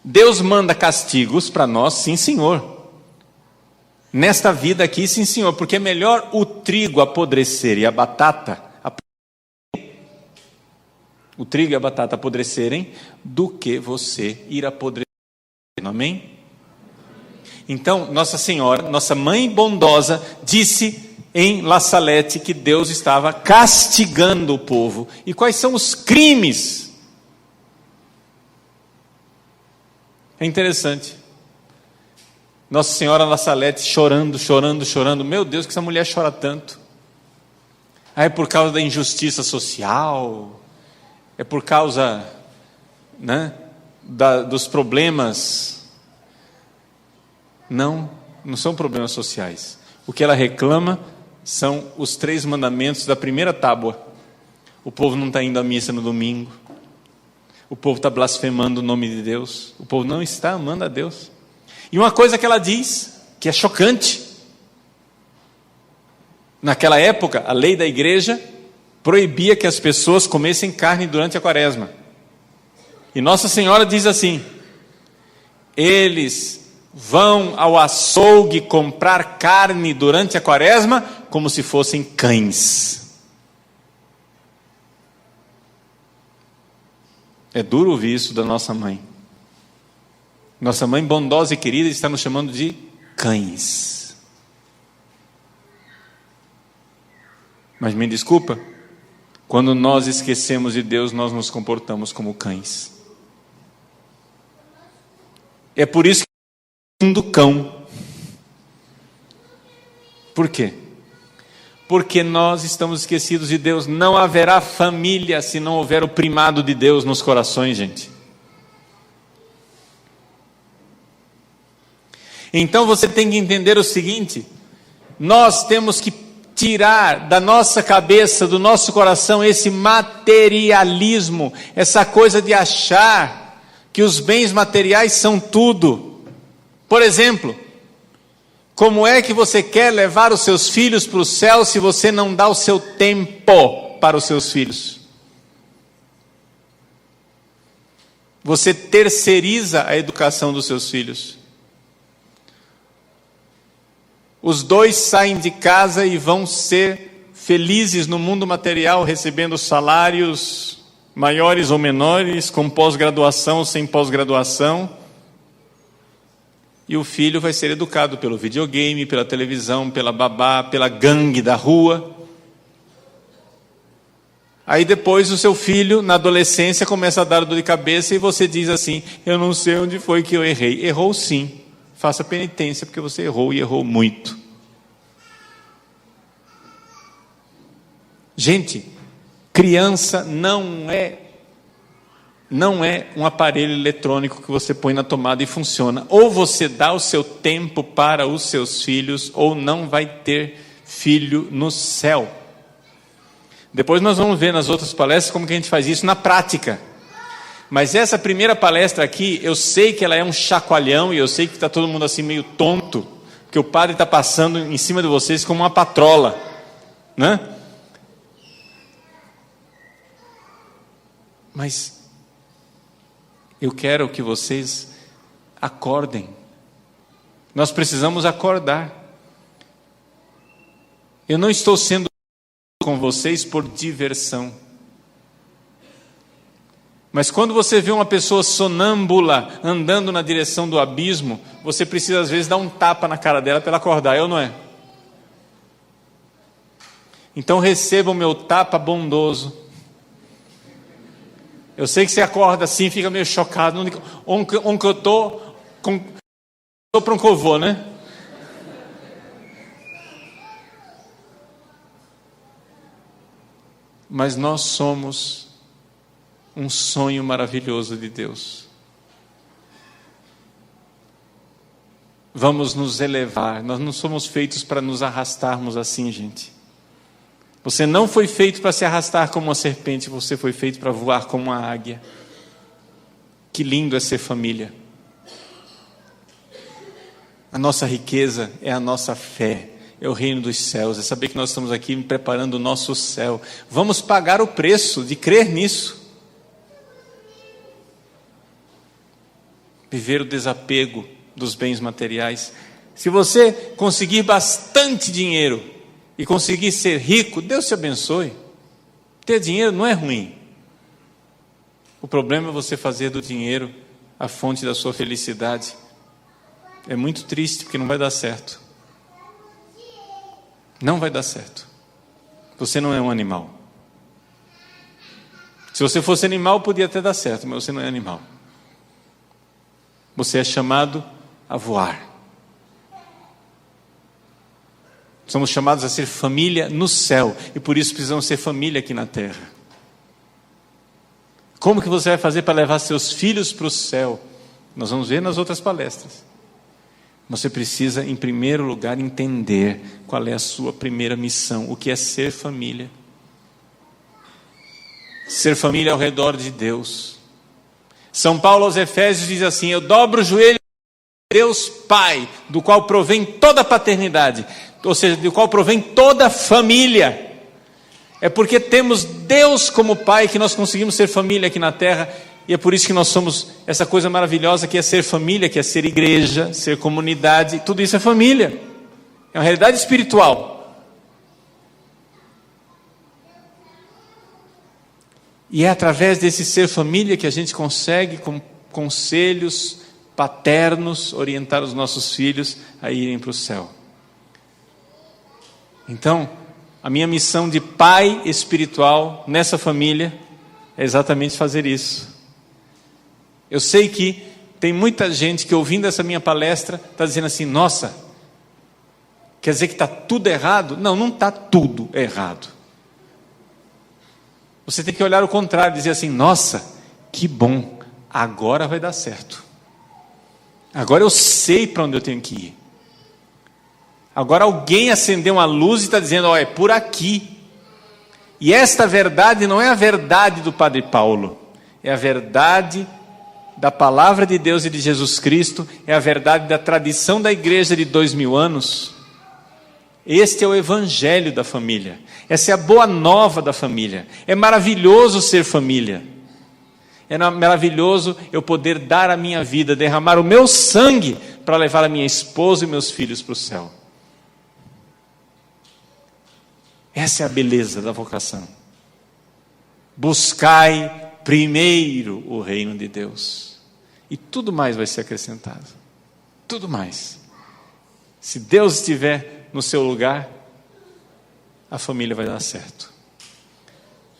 Deus manda castigos para nós, sim senhor. Nesta vida aqui, sim senhor, porque é melhor o trigo apodrecer e a batata apodrecerem do que você ir apodrecer. Amém? Então, Nossa Senhora, nossa mãe bondosa, disse em La Salette que Deus estava castigando o povo. E quais são os crimes? É interessante. Nossa Senhora La Salette chorando. Meu Deus, que essa mulher chora tanto. É por causa da injustiça social, é por causa, né, dos problemas. Não são problemas sociais. O que ela reclama são os 3 mandamentos da primeira tábua. O povo não está indo à missa no domingo. O povo está blasfemando o nome de Deus. O povo não está amando a Deus. E uma coisa que ela diz, que é chocante. Naquela época, a lei da igreja proibia que as pessoas comessem carne durante a quaresma. E Nossa Senhora diz assim: eles vão ao açougue comprar carne durante a quaresma como se fossem cães. É duro ouvir isso da nossa mãe. Nossa mãe bondosa e querida está nos chamando de cães. Mas me desculpa, quando nós esquecemos de Deus, nós nos comportamos como cães. É por isso que do cão. Por quê? Porque nós estamos esquecidos de Deus. Não haverá família se não houver o primado de Deus nos corações, gente. Então você tem que entender o seguinte: nós temos que tirar da nossa cabeça, do nosso coração, esse materialismo, essa coisa de achar que os bens materiais são tudo. Por exemplo, como é que você quer levar os seus filhos para o céu se você não dá o seu tempo para os seus filhos? Você terceiriza a educação dos seus filhos. Os dois saem de casa e vão ser felizes no mundo material, recebendo salários maiores ou menores, com pós-graduação ou sem pós-graduação. E o filho vai ser educado pelo videogame, pela televisão, pela babá, pela gangue da rua. Aí depois o seu filho, na adolescência, começa a dar dor de cabeça e você diz assim: eu não sei onde foi que eu errei. Errou sim. Faça penitência, porque você errou e errou muito. Gente, criança não é um aparelho eletrônico que você põe na tomada e funciona. Ou você dá o seu tempo para os seus filhos, ou não vai ter filho no céu. Depois nós vamos ver nas outras palestras como que a gente faz isso na prática. Mas essa primeira palestra aqui, eu sei que ela é um chacoalhão, e eu sei que está todo mundo assim meio tonto, que o padre está passando em cima de vocês como uma patrola, né? Mas eu quero que vocês acordem. Nós precisamos acordar. Eu não estou sendo com vocês por diversão. Mas quando você vê uma pessoa sonâmbula andando na direção do abismo, você precisa às vezes dar um tapa na cara dela para ela acordar, eu não é? Então receba o meu tapa bondoso. Eu sei que você acorda assim, fica meio chocado. Onde que eu estou? Estou para um covô, né? Mas nós somos um sonho maravilhoso de Deus. Vamos nos elevar. Nós não somos feitos para nos arrastarmos assim, gente. Você não foi feito para se arrastar como uma serpente, você foi feito para voar como uma águia. Que lindo é ser família. A nossa riqueza é a nossa fé, é o reino dos céus, é saber que nós estamos aqui preparando o nosso céu. Vamos pagar o preço de crer nisso. Viver o desapego dos bens materiais. Se você conseguir bastante dinheiro e conseguir ser rico, Deus te abençoe. Ter dinheiro não é ruim. O problema é você fazer do dinheiro a fonte da sua felicidade. É muito triste, porque não vai dar certo. Não vai dar certo. Você não é um animal. Se você fosse animal, podia até dar certo, mas você não é animal. Você é chamado a voar. Somos chamados a ser família no céu, e por isso precisamos ser família aqui na terra. Como que você vai fazer para levar seus filhos para o céu? Nós vamos ver nas outras palestras. Você precisa, em primeiro lugar, entender qual é a sua primeira missão, o que é ser família. Ser família ao redor de Deus. São Paulo aos Efésios diz assim: eu dobro o joelho a Deus Pai, do qual provém toda a paternidade, ou seja, do qual provém toda a família. É porque temos Deus como Pai que nós conseguimos ser família aqui na terra, e é por isso que nós somos essa coisa maravilhosa que é ser família, que é ser igreja, ser comunidade, tudo isso é família, é uma realidade espiritual. E é através desse ser família que a gente consegue, com conselhos paternos, orientar os nossos filhos a irem para o céu. Então, a minha missão de pai espiritual nessa família é exatamente fazer isso. Eu sei que tem muita gente que, ouvindo essa minha palestra, está dizendo assim: nossa, quer dizer que está tudo errado? Não, não está tudo errado. Você tem que olhar o contrário, dizer assim: nossa, que bom, agora vai dar certo. Agora eu sei para onde eu tenho que ir. Agora alguém acendeu uma luz e está dizendo, ó, é por aqui. E esta verdade não é a verdade do Padre Paulo, é a verdade da palavra de Deus e de Jesus Cristo, é a verdade da tradição da igreja de 2000 anos. Este é o evangelho da família, essa é a boa nova da família. É maravilhoso ser família, é maravilhoso eu poder dar a minha vida, derramar o meu sangue para levar a minha esposa e meus filhos para o céu. Essa é a beleza da vocação. Buscai primeiro o reino de Deus, e tudo mais vai ser acrescentado. Tudo mais. Se Deus estiver no seu lugar, a família vai dar certo.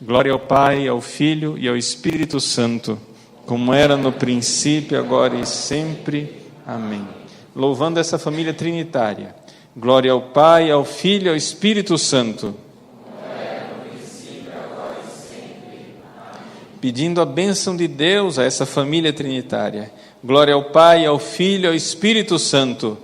Glória ao Pai, ao Filho e ao Espírito Santo, como era no princípio, agora e sempre. Amém. Louvando essa família trinitária. Glória ao Pai, ao Filho e ao Espírito Santo. Pedindo a bênção de Deus a essa família trinitária. Glória ao Pai, ao Filho e ao Espírito Santo.